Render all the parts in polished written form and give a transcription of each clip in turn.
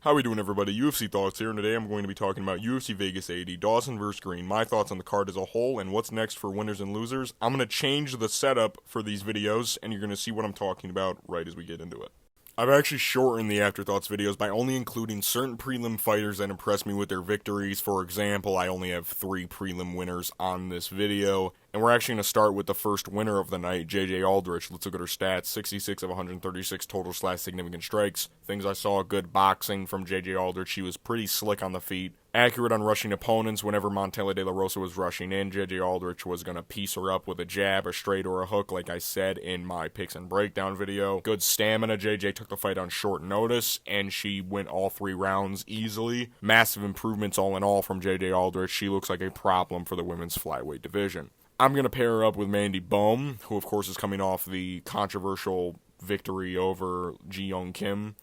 How we doing, everybody? UFC Thoughts here, and today I'm going to be talking about UFC Vegas 80, Dawson vs. Green, my thoughts on the card as a whole, and what's next for winners and losers. I'm going to change the setup for these videos, and you're going to see what I'm talking about right as we get into it. I've actually shortened the Afterthoughts videos by only including certain prelim fighters that impressed me with their victories. For example, I only have 3 prelim winners on this video, and we're actually going to start with the first winner of the night, JJAldrich. Let's look at her stats. 66 of 136 total / significant strikes. Things I saw: good boxing from JJAldrich. She was pretty slick on the feet. Accurate on rushing opponents. Whenever Montella de la Rosa was rushing in, JJAldrich was going to piece her up with a jab, a straight, or a hook, like I said in my picks and breakdown video. Good stamina. JJ took the fight on short notice, and she went all 3 rounds easily. Massive improvements all in all from JJAldrich. She looks like a problem for the women's flyweight division. I'm going to pair her up with Mandy Bohm, who of course is coming off the controversial victory over Ji Young Kim.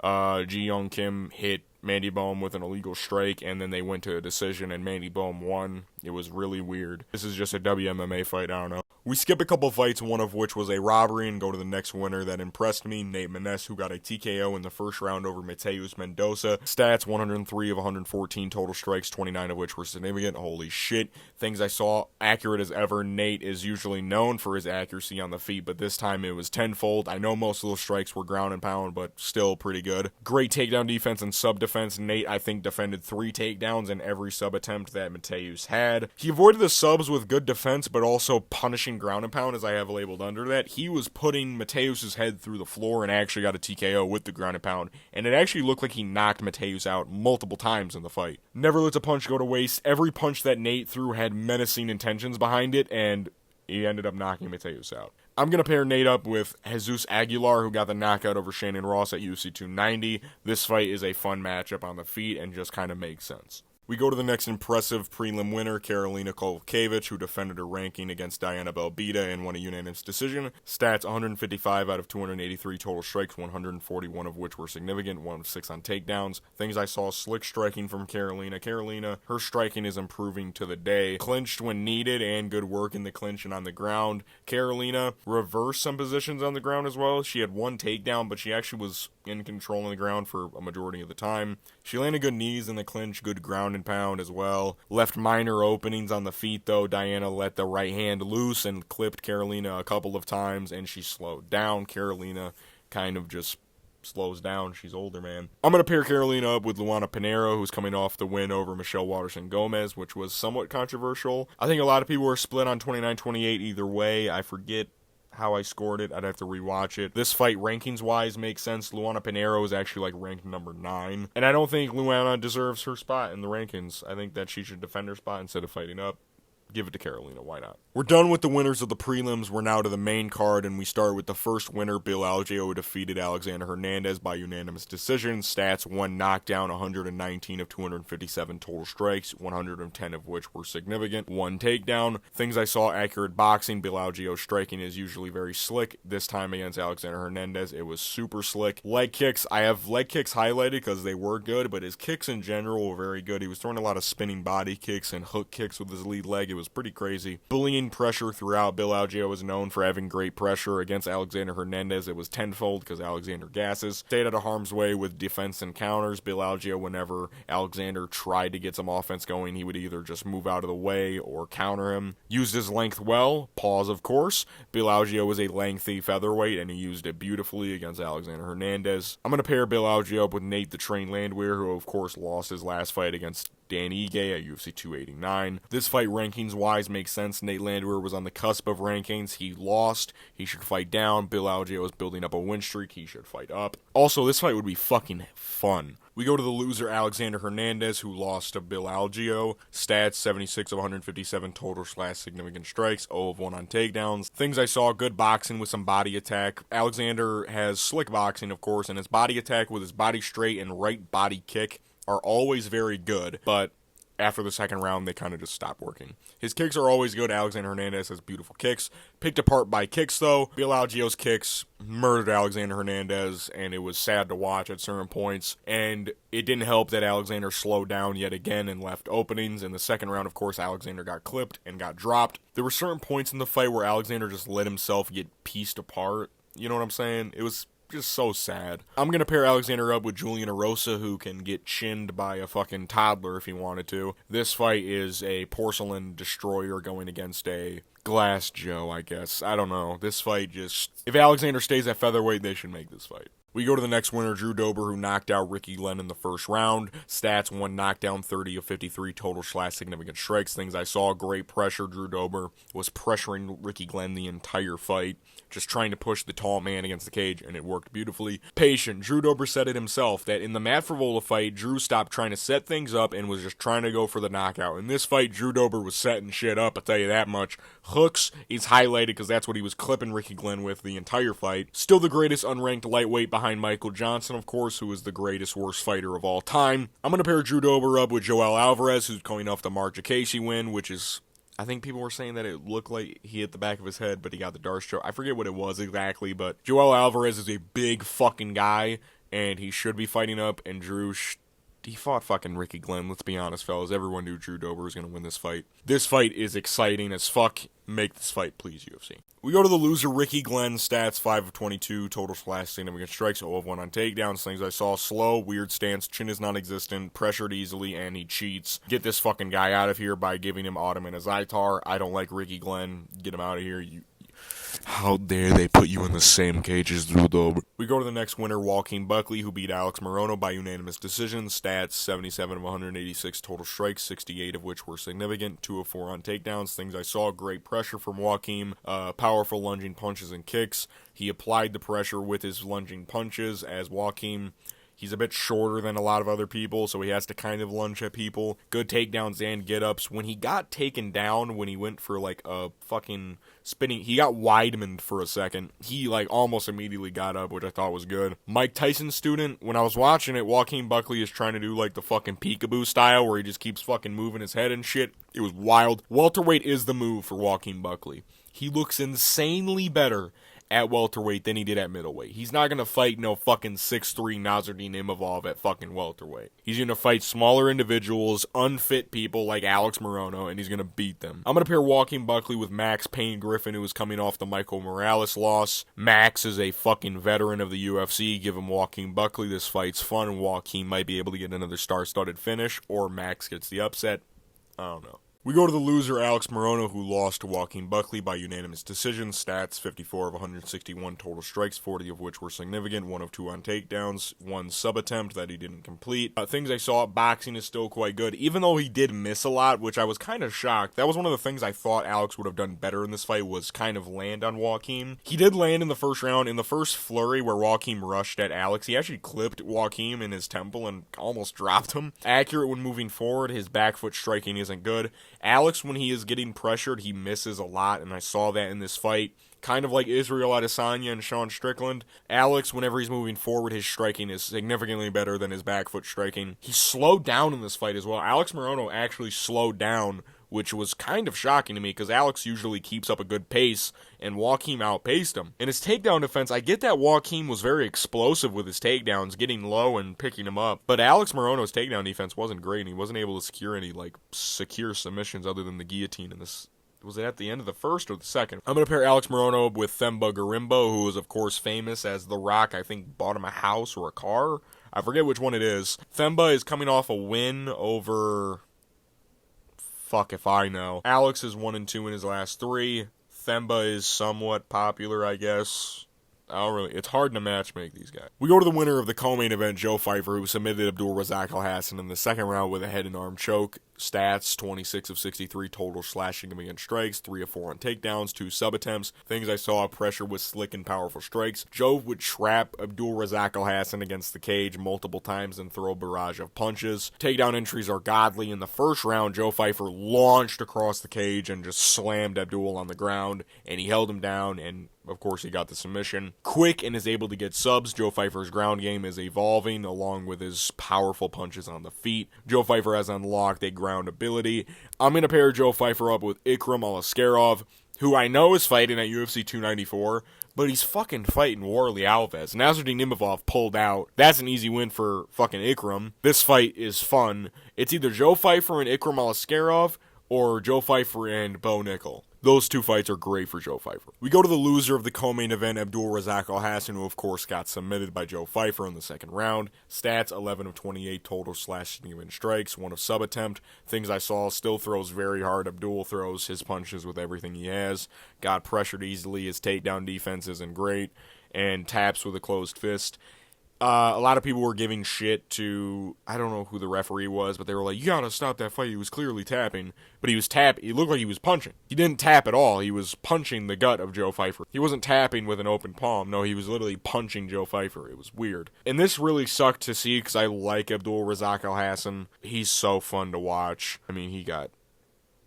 Ji Young Kim hit Mandy Bohm with an illegal strike, and then they went to a decision, and Mandy Bohm won. It was really weird. This is just a WMMA fight, I don't know. We skip a couple fights, one of which was a robbery, and go to the next winner that impressed me, Nate Maness, who got a TKO in the first round over Mateus Mendoza. Stats: 103 of 114 total strikes, 29 of which were significant. Holy shit. Things I saw: accurate as ever. Nate is usually known for his accuracy on the feet, but this time it was tenfold. I know most of those strikes were ground and pound, but still pretty good. Great takedown defense and sub defense. Nate, I think, defended 3 takedowns in every sub attempt that Mateus had. He avoided the subs with good defense, but also punishing ground and pound, as I have labeled under that. He was putting Mateus's head through the floor and actually got a TKO with the ground and pound, and it actually looked like he knocked Mateus out multiple times in the fight. Never lets a punch go to waste. Every punch that Nate threw had menacing intentions behind it, and he ended up knocking Mateus out. I'm going to pair Nate up with Jesus Aguilar, who got the knockout over Shannon Ross at UFC 290. This fight is a fun matchup on the feet and just kind of makes sense. We go to the next impressive prelim winner, Karolina Kowalkiewicz, who defended her ranking against Diana Belbita and won a unanimous decision. Stats: 155 out of 283 total strikes, 141 of which were significant, 1 of 6 on takedowns. Things I saw: slick striking from Karolina. Her striking is improving to the day. Clinched when needed, and good work in the clinch and on the ground. Karolina reversed some positions on the ground as well. She had 1 takedown, but she actually was in control on the ground for a majority of the time. She landed good knees in the clinch, good ground and pound as well. Left minor openings on the feet, though. Diana let the right hand loose and clipped Karolina a couple of times, and she slowed down. Karolina kind of just slows down. She's older, man. I'm going to pair Karolina up with Luana Pinheiro, who's coming off the win over Michelle Waterson-Gomez, which was somewhat controversial. I think a lot of people were split on 29-28 either way. I forget how I scored it. I'd have to rewatch it. This fight, rankings-wise, makes sense. Luana Pinheiro is actually, ranked number 9. And I don't think Luana deserves her spot in the rankings. I think that she should defend her spot instead of fighting up. Give it to Karolina, why not? We're done with the winners of the prelims. We're now to the main card, and we start with the first winner, Bill Algeo, who defeated Alexander Hernandez by unanimous decision. Stats: 1 knockdown, 119 of 257 total strikes, 110 of which were significant, 1 takedown. Things I saw: accurate boxing. Bill Algeo's striking is usually very slick. This time against Alexander Hernandez, it was super slick. Leg kicks, I have leg kicks highlighted because they were good, but his kicks in general were very good. He was throwing a lot of spinning body kicks and hook kicks with his lead leg. It was pretty crazy. Bullying pressure throughout. Bill Algeo is known for having great pressure. Against Alexander Hernandez, it was tenfold because Alexander gasses. Stayed out of harm's way with defense and counters. Bill Algeo, whenever Alexander tried to get some offense going, he would either just move out of the way or counter him. Used his length well. Pause, of course. Bill Algeo was a lengthy featherweight, and he used it beautifully against Alexander Hernandez. I'm going to pair Bill Algeo up with Nate the Train Landwehr, who of course lost his last fight against Dan Ige at UFC 289. This fight, rankings-wise, makes sense. Nate Landwehr was on the cusp of rankings. He lost. He should fight down. Bill Algeo is building up a win streak. He should fight up. Also, this fight would be fucking fun. We go to the loser, Alexander Hernandez, who lost to Bill Algeo. Stats: 76 of 157 total / significant strikes, 0 of 1 on takedowns. Things I saw: good boxing with some body attack. Alexander has slick boxing, of course, and his body attack with his body straight and right body kick are always very good, but after the second round, they kind of just stop working. His kicks are always good. Alexander Hernandez has beautiful kicks. Picked apart by kicks, though. Bill Algeo's kicks murdered Alexander Hernandez, and it was sad to watch at certain points. And it didn't help that Alexander slowed down yet again and left openings. In the second round, of course, Alexander got clipped and got dropped. There were certain points in the fight where Alexander just let himself get pieced apart. You know what I'm saying? It was just so sad. I'm gonna pair Alexander up with Julian Erosa, who can get chinned by a fucking toddler if he wanted to. This fight is a porcelain destroyer going against a Glass Joe, I guess. I don't know. This fight just... If Alexander stays at featherweight, they should make this fight. We go to the next winner, Drew Dober, who knocked out Ricky Glenn in the first round. Stats: 1 knockdown, 30 of 53 total / significant strikes. Things I saw: great pressure. Drew Dober was pressuring Ricky Glenn the entire fight, just trying to push the tall man against the cage, and it worked beautifully. Patient. Drew Dober said it himself, that in the Matt Frevola fight, Drew stopped trying to set things up and was just trying to go for the knockout. In this fight, Drew Dober was setting shit up, I'll tell you that much. Hooks is highlighted because that's what he was clipping Ricky Glenn with the entire fight. Still the greatest unranked lightweight behind Michael Johnson, of course, who is the greatest worst fighter of all time. I'm going to pair Drew Dober up with Joel Alvarez, who's coming off the Mark Casey win, which is... I think people were saying that it looked like he hit the back of his head, but he got the dart stroke. I forget what it was exactly, but Joel Alvarez is a big fucking guy, and he should be fighting up, and Drew... he fought fucking Ricky Glenn, let's be honest, fellas. Everyone knew Drew Dober was going to win this fight. This fight is exciting as fuck. Make this fight, please, UFC. We go to the loser, Ricky Glenn. Stats: 5 of 22, total / significant strikes, 0 of 1 on takedowns. Things I saw: slow, weird stance, chin is non-existent, pressured easily, and he cheats. Get this fucking guy out of here by giving him Ottoman Azaitar. I don't like Ricky Glenn. Get him out of here. How dare they put you in the same cage as Drew Dober. We go to the next winner, Joaquin Buckley, who beat Alex Morono by unanimous decision. Stats: 77 of 186 total strikes, 68 of which were significant, 2 of 4 on takedowns. Things I saw: great pressure from Joaquin, powerful lunging punches and kicks. He applied the pressure with his lunging punches, as Joaquin... He's a bit shorter than a lot of other people, so he has to kind of lunge at people. Good takedowns and get-ups. When he got taken down, when he went for, like, a fucking spinning... He got Weidman'd for a second. He, like, almost immediately got up, which I thought was good. Mike Tyson's student, when I was watching it, Joaquin Buckley is trying to do, like, the fucking peekaboo style, where he just keeps fucking moving his head and shit. It was wild. Welterweight is the move for Joaquin Buckley. He looks insanely better at welterweight than he did at middleweight. He's not going to fight no fucking 6'3" Nasruddin Imavov at fucking welterweight. He's going to fight smaller individuals, unfit people like Alex Morono, and he's going to beat them. I'm going to pair Joaquin Buckley with Max Payne Griffin, who is coming off the Michael Morales loss. Max is a fucking veteran of the UFC. Give him Joaquin Buckley. This fight's fun, and Joaquin might be able to get another star-studded finish, or Max gets the upset. I don't know. We go to the loser, Alex Morono, who lost to Joaquin Buckley by unanimous decision. Stats: 54 of 161 total strikes, 40 of which were significant, 1 of 2 on takedowns, 1 sub-attempt that he didn't complete. Things I saw: boxing is still quite good, even though he did miss a lot, which I was kind of shocked. That was one of the things I thought Alex would have done better in this fight, was kind of land on Joaquin. He did land in the first round. In the first flurry where Joaquin rushed at Alex, he actually clipped Joaquin in his temple and almost dropped him. Accurate when moving forward, his back foot striking isn't good. Alex, when he is getting pressured, he misses a lot, and I saw that in this fight. Kind of like Israel Adesanya and Sean Strickland. Alex, whenever he's moving forward, his striking is significantly better than his back foot striking. He slowed down in this fight as well. Alex Morono actually slowed down, which was kind of shocking to me, because Alex usually keeps up a good pace, and Joaquin outpaced him. In his takedown defense, I get that Joaquin was very explosive with his takedowns, getting low and picking him up, but Alex Morono's takedown defense wasn't great, and he wasn't able to secure any, secure submissions other than the guillotine in this. Was it at the end of the first or the second? I'm going to pair Alex Morono with Themba Gorimbo, who is, of course, famous as The Rock. I think bought him a house or a car. I forget which one it is. Themba is coming off a win over... Fuck if I know. Alex is 1-2 in his last 3. Themba is somewhat popular, I guess. It's hard to matchmake these guys. We go to the winner of the co-main event, Joe Fifer, who submitted AbdulRazak Ahmed in the second round with a head and arm choke. Stats: 26 of 63 total slashing against strikes, 3 of 4 on takedowns, 2 sub-attempts. Things I saw: pressure with slick and powerful strikes. Joe would trap AbdulRazak Ahmed against the cage multiple times and throw a barrage of punches. Takedown entries are godly. In the first round, Joe Fifer launched across the cage and just slammed Abdul on the ground, and he held him down, and of course he got the submission. Quick and is able to get subs. Joe Fifer's ground game is evolving along with his powerful punches on the feet. Joe Fifer has unlocked a ground ability. I'm going to pair Joe Fifer up with Ikram Alaskarov, who I know is fighting at UFC 294, but he's fucking fighting Warley Alves. Nasruddin Imavov pulled out. That's an easy win for fucking Ikram. This fight is fun. It's either Joe Fifer and Ikram Alaskarov, or Joe Fifer and Bo Nickel. Those two fights are great for Joe Fifer. We go to the loser of the co-main event, AbdulRazak Ahmed, who of course got submitted by Joe Fifer in the second round. Stats, 11 of 28 total /even strikes, 1 of sub attempt. Things I saw, still throws very hard. Abdul throws his punches with everything he has. Got pressured easily. His takedown defense isn't great. And taps with a closed fist. A lot of people were giving shit to, I don't know who the referee was, but they were like, you gotta stop that fight, he was clearly tapping. But he looked like he was punching. He didn't tap at all, he was punching the gut of Joe Fifer. He wasn't tapping with an open palm, no, he was literally punching Joe Fifer. It was weird. And this really sucked to see, because I like AbdulRazak Ahmed. He's so fun to watch. I mean, he got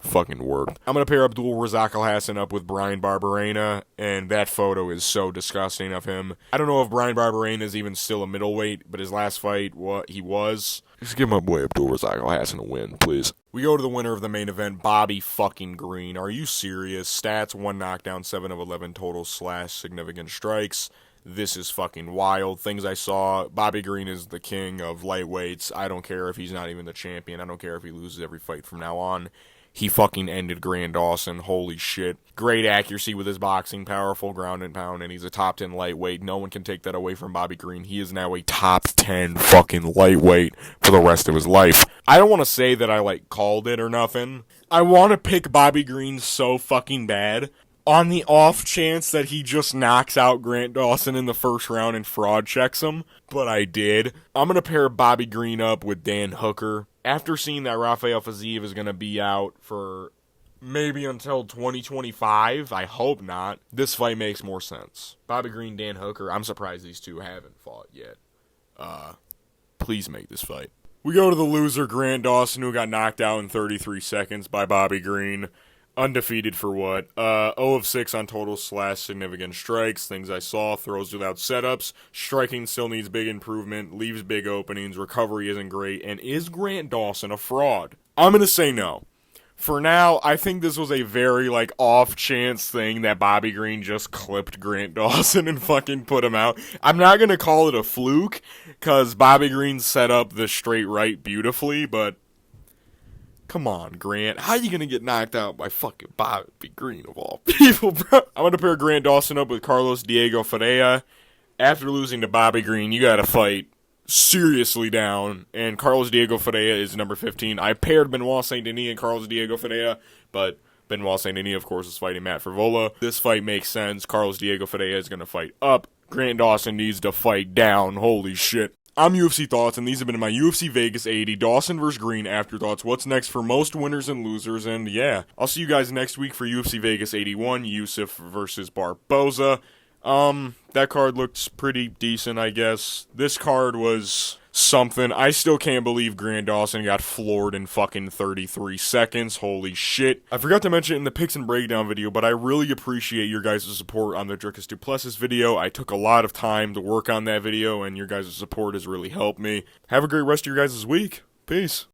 fucking worked. I'm gonna pair AbdulRazak Ahmed up with Brian Barberena, and that photo is so disgusting of him. I don't know if Brian Barberena is even still a middleweight, but his last fight, he was. Just give my boy AbdulRazak Ahmed a win, please. We go to the winner of the main event, Bobby fucking Green. Are you serious? Stats, 1 knockdown, 7 of 11 total /significant strikes. This is fucking wild. Things I saw, Bobby Green is the king of lightweights. I don't care if he's not even the champion. I don't care if he loses every fight from now on. He fucking ended Grant Dawson. Holy shit. Great accuracy with his boxing, powerful ground and pound, and he's a top 10 lightweight. No one can take that away from Bobby Green. He is now a top 10 fucking lightweight for the rest of his life. I don't want to say that I, called it or nothing. I want to pick Bobby Green so fucking bad. On the off chance that he just knocks out Grant Dawson in the first round and fraud checks him. But I did. I'm going to pair Bobby Green up with Dan Hooker. After seeing that Rafael Fiziev is going to be out for maybe until 2025, I hope not, this fight makes more sense. Bobby Green, Dan Hooker, I'm surprised these two haven't fought yet. Please make this fight. We go to the loser, Grant Dawson, who got knocked out in 33 seconds by Bobby Green. Undefeated for what? 0 of 6 on total /significant strikes. Things I saw, throws without setups. Striking still needs big improvement. Leaves big openings. Recovery isn't great. And is Grant Dawson a fraud? I'm going to say no. For now, I think this was a very, off chance thing that Bobby Green just clipped Grant Dawson and fucking put him out. I'm not going to call it a fluke, because Bobby Green set up the straight right beautifully, but come on, Grant. How you gonna get knocked out by fucking Bobby Green of all people, bro? I'm gonna pair Grant Dawson up with Carlos Diego Ferreira. After losing to Bobby Green, you gotta fight seriously down, and Carlos Diego Ferreira is number 15. I paired Benoit Saint Denis and Carlos Diego Ferreira, but Benoit Saint Denis, of course, is fighting Matt Frevola. This fight makes sense. Carlos Diego Ferreira is gonna fight up. Grant Dawson needs to fight down. Holy shit. I'm UFC Thoughts, and these have been my UFC Vegas 80, Dawson vs. Green Afterthoughts. What's next for most winners and losers, and yeah, I'll see you guys next week for UFC Vegas 81, Yusuf versus Barboza. That card looks pretty decent, I guess. This card was something. I still can't believe Grant Dawson got floored in fucking 33 seconds. Holy shit. I forgot to mention it in the picks and breakdown video, but I really appreciate your guys' support on the Dricus Duplessis video. I took a lot of time to work on that video, and your guys' support has really helped me. Have a great rest of your guys' week. Peace.